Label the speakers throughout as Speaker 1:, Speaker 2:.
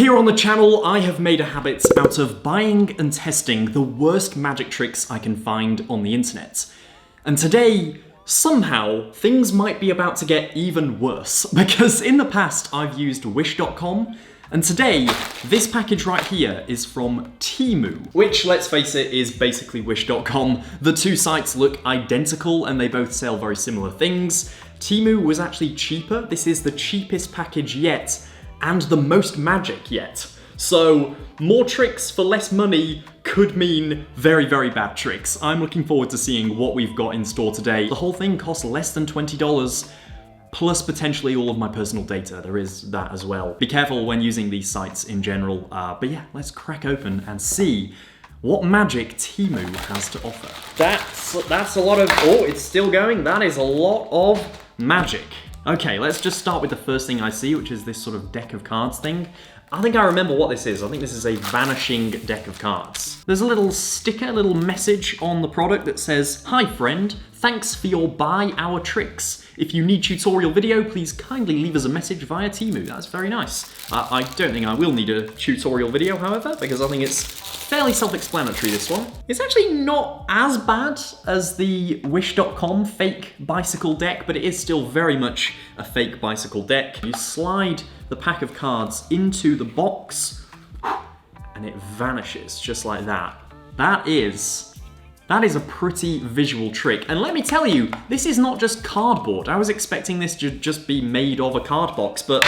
Speaker 1: Here on the channel, I have made a habit out of buying and testing the worst magic tricks I can find on the internet. And today, somehow, things might be about to get even worse, because in the past I've used wish.com, and today, this package right here is from Temu, which, let's face it, is basically wish.com. The two sites look identical and they both sell very similar things. Temu was actually cheaper. This is the cheapest package yet, and the most magic yet. So, more tricks for less money could mean very, very bad tricks. I'm looking forward to seeing what we've got in store today. The whole thing costs less than $20, plus potentially all of my personal data. There is that as well. Be careful when using these sites in general. But yeah, let's crack open and see what magic Temu has to offer. That's a lot of, oh, it's still going. That is a lot of magic. Okay, let's just start with the first thing I see, which is this sort of deck of cards thing. I think I remember what this is. I think this is a vanishing deck of cards. There's a little sticker, a little message on the product that says, "Hi friend, thanks for your buy our tricks. If you need tutorial video, please kindly leave us a message via Temu." That's very nice. I don't think I will need a tutorial video, however, because I think it's fairly self-explanatory, this one. It's actually not as bad as the wish.com fake bicycle deck, but it is still very much a fake bicycle deck. You slide the pack of cards into the box and it vanishes just like that. That is a pretty visual trick. And let me tell you, this is not just cardboard. I was expecting this to just be made of a card box, but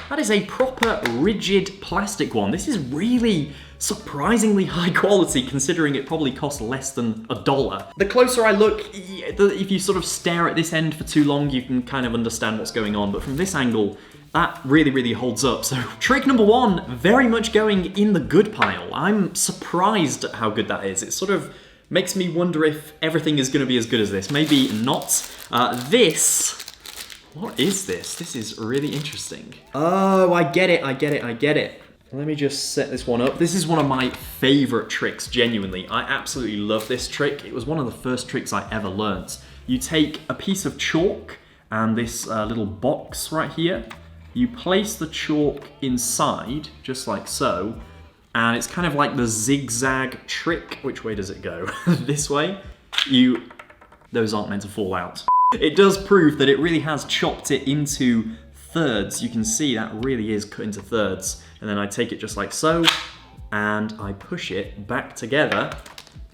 Speaker 1: that is a proper rigid plastic one. This is really surprisingly high quality considering it probably costs less than $1. The closer I look, if you sort of stare at this end for too long, you can kind of understand what's going on. But from this angle, that really, really holds up. So trick number one, very much going in the good pile. I'm surprised at how good that is. It sort of makes me wonder if everything is going to be as good as this. Maybe not. What is this? This is really interesting. Oh, I get it. Let me just set this one up. This is one of my favorite tricks, genuinely. I absolutely love this trick. It was one of the first tricks I ever learnt. You take a piece of chalk and this little box right here. You place the chalk inside, just like so, and it's kind of like the zigzag trick. Which way does it go? This way? Those aren't meant to fall out. It does prove that it really has chopped it into thirds. You can see that really is cut into thirds. And then I take it just like so, and I push it back together,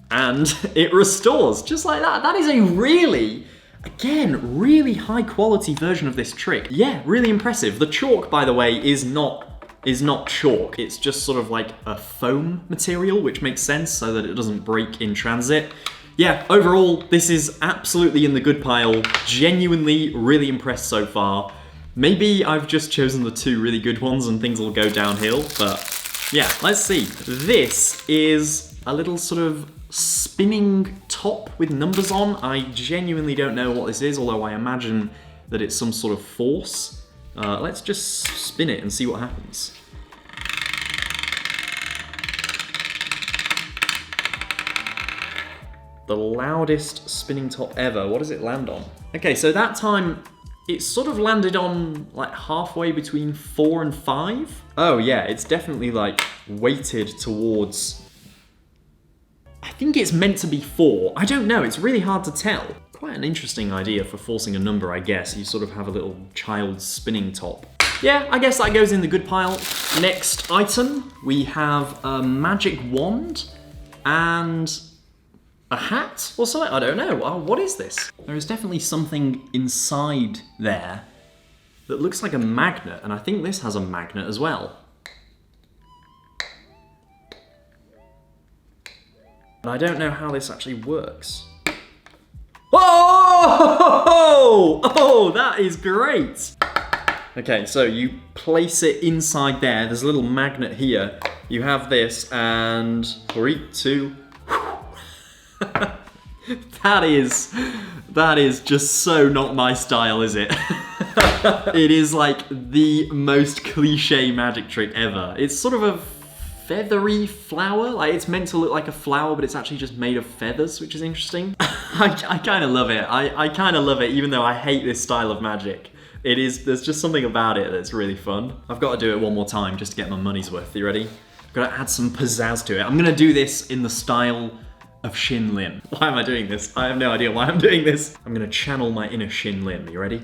Speaker 1: and it restores, just like that. That is a really, again, really high quality version of this trick. Yeah, really impressive. The chalk, by the way, is not chalk. It's just sort of like a foam material, which makes sense so that it doesn't break in transit. Yeah, overall, this is absolutely in the good pile. Genuinely really impressed so far. Maybe I've just chosen the two really good ones and things will go downhill, but yeah, let's see. This is a little sort of spinning top with numbers on. I genuinely don't know what this is, although I imagine that it's some sort of force. Let's just spin it and see what happens. The loudest spinning top ever. What does it land on? Okay, so that time, it sort of landed on like halfway between 4 and 5. Oh yeah, it's definitely like weighted towards, I think it's meant to be 4. I don't know, it's really hard to tell. Quite an interesting idea for forcing a number, I guess. You sort of have a little child's spinning top. Yeah, I guess that goes in the good pile. Next item, we have a magic wand and a hat or something? I don't know. Oh, what is this? There is definitely something inside there that looks like a magnet, and I think this has a magnet as well. And I don't know how this actually works. Oh! Oh, that is great! Okay, so you place it inside there. There's a little magnet here. You have this, and 3, 2, that is just so not my style, is it? It is like the most cliche magic trick ever. It's sort of a feathery flower. Like, it's meant to look like a flower, but it's actually just made of feathers, which is interesting. I kind of love it. I kind of love it, even though I hate this style of magic. There's just something about it that's really fun. I've got to do it one more time just to get my money's worth. You ready? I've got to add some pizzazz to it. I'm gonna do this in the style of Shin Lim. Why am I doing this? I have no idea why I'm doing this. I'm gonna channel my inner Shin Lim. You ready?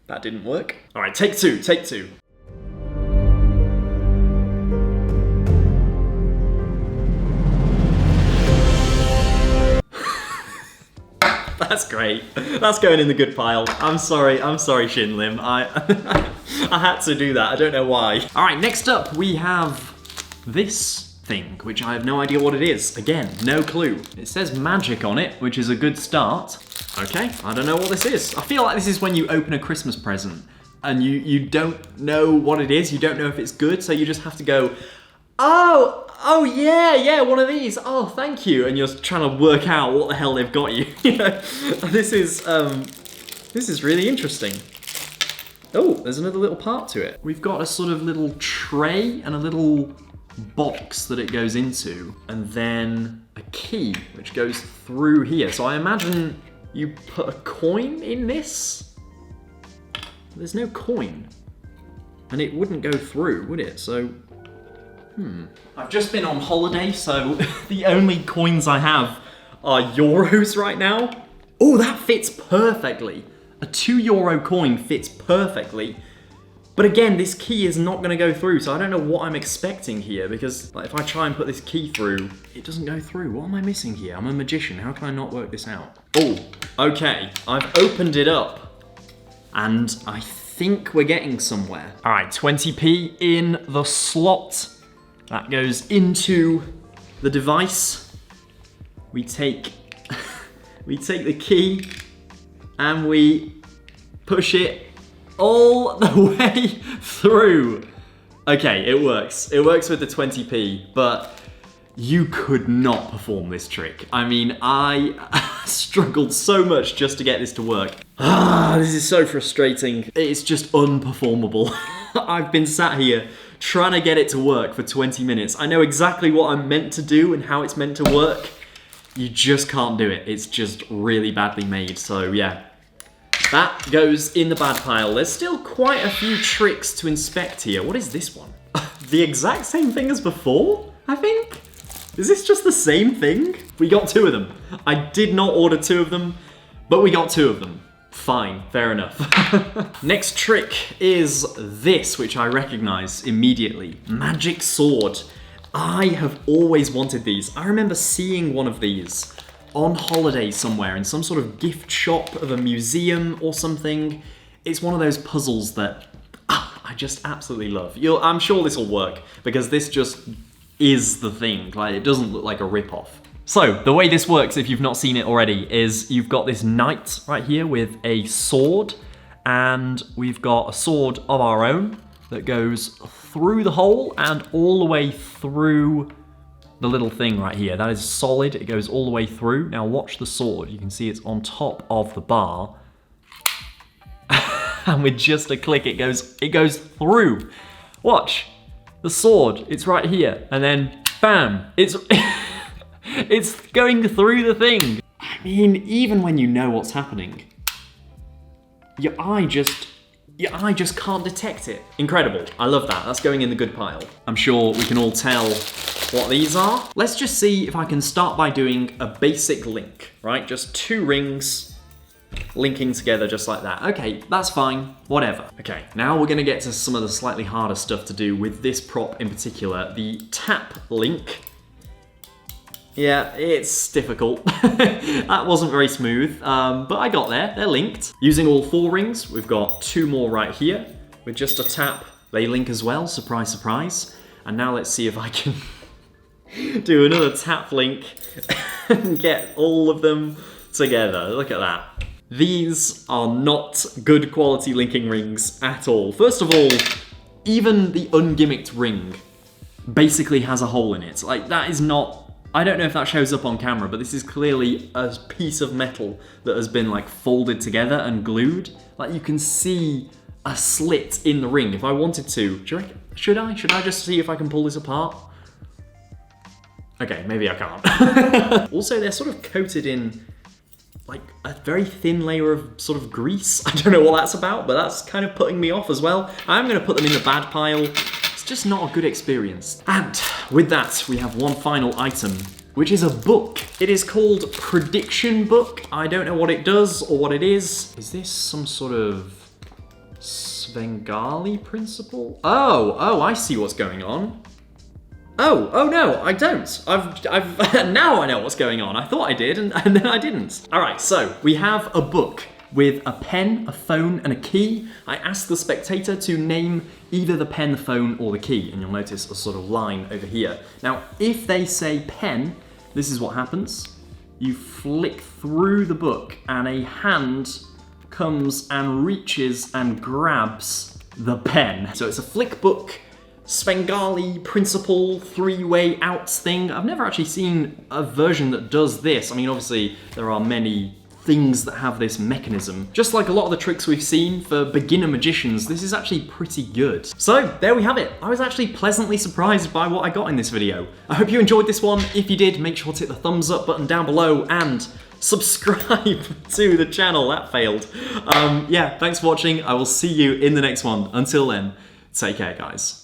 Speaker 1: That didn't work. All right, take two. That's great. That's going in the good pile. I'm sorry, Shin Lim. I had to do that. I don't know why. All right, next up we have this thing, which I have no idea what it is. Again, no clue. It says magic on it, which is a good start. Okay, I don't know what this is. I feel like this is when you open a Christmas present and you don't know what it is. You don't know if it's good, so you just have to go, oh yeah, one of these. Oh, thank you. And you're trying to work out what the hell they've got you. You know, this is really interesting. Oh, there's another little part to it. We've got a sort of little tray and a little box that it goes into, and then a key which goes through here. So I imagine you put a coin in this. There's no coin, and it wouldn't go through, would it? So, I've just been on holiday, so the only coins I have are euros right now. Oh, that fits perfectly. A €2 coin fits perfectly. But again, this key is not gonna go through, so I don't know what I'm expecting here, because like, if I try and put this key through, it doesn't go through. What am I missing here? I'm a magician, how can I not work this out? Oh, okay, I've opened it up, and I think we're getting somewhere. All right, 20p in the slot. That goes into the device. We take the key, and we push it all the way through. Okay, it works. It works with the 20p, but you could not perform this trick. I mean, I struggled so much just to get this to work. This is so frustrating. It's just unperformable. I've been sat here trying to get it to work for 20 minutes. I know exactly what I'm meant to do and how it's meant to work. You just can't do it. It's just really badly made, so yeah. That goes in the bad pile. There's still quite a few tricks to inspect here. What is this one? The exact same thing as before, I think? Is this just the same thing? We got two of them. I did not order two of them, but we got two of them. Fine, fair enough. Next trick is this, which I recognize immediately. Magic sword. I have always wanted these. I remember seeing one of these on holiday somewhere in some sort of gift shop of a museum or something. It's one of those puzzles that I just absolutely love. I'm sure this will work because this just is the thing. Like, it doesn't look like a rip-off. So the way this works, if you've not seen it already, is you've got this knight right here with a sword, and we've got a sword of our own that goes through the hole and all the way through the little thing right here. That is solid. It goes all the way through. Now watch the sword. You can see it's on top of the bar. And with just a click, it goes through. Watch. The sword, it's right here. And then, bam, it's going through the thing. I mean, even when you know what's happening, your eye just can't detect it. Incredible. I love that. That's going in the good pile. I'm sure we can all tell what these are. Let's just see if I can start by doing a basic link, right? Just two rings linking together just like that. Okay, that's fine, whatever. Okay, now we're gonna get to some of the slightly harder stuff to do with this prop in particular, the tap link. Yeah, it's difficult. That wasn't very smooth, but I got there. They're linked. Using all four rings, we've got two more right here. With just a tap, they link as well, surprise, surprise. And now let's see if I can do another tap link and get all of them together. Look at that. These are not good quality linking rings at all. First of all, even the ungimmicked ring basically has a hole in it. Like, that is not... I don't know if that shows up on camera, but this is clearly a piece of metal that has been like folded together and glued. Like, you can see a slit in the ring. If I wanted to, do you reckon? Should I just see if I can pull this apart? Okay, maybe I can't. Also, they're sort of coated in like a very thin layer of sort of grease. I don't know what that's about, but that's kind of putting me off as well. I'm gonna put them in the bad pile. It's just not a good experience. And with that, we have one final item, which is a book. It is called Prediction Book. I don't know what it does or what it is. Is this some sort of Svengali principle? Oh, I see what's going on. Oh no, I don't. I've now I know what's going on. I thought I did, and then I didn't. All right, so we have a book with a pen, a phone, and a key. I ask the spectator to name either the pen, the phone, or the key, and you'll notice a sort of line over here. Now, if they say pen, this is what happens. You flick through the book, and a hand comes and reaches and grabs the pen. So it's a flick book, Svengali principle, three-way outs thing. I've never actually seen a version that does this. I mean, obviously, there are many things that have this mechanism. Just like a lot of the tricks we've seen for beginner magicians, this is actually pretty good. So, there we have it. I was actually pleasantly surprised by what I got in this video. I hope you enjoyed this one. If you did, make sure to hit the thumbs up button down below and subscribe to the channel. That failed. Yeah, thanks for watching. I will see you in the next one. Until then, take care, guys.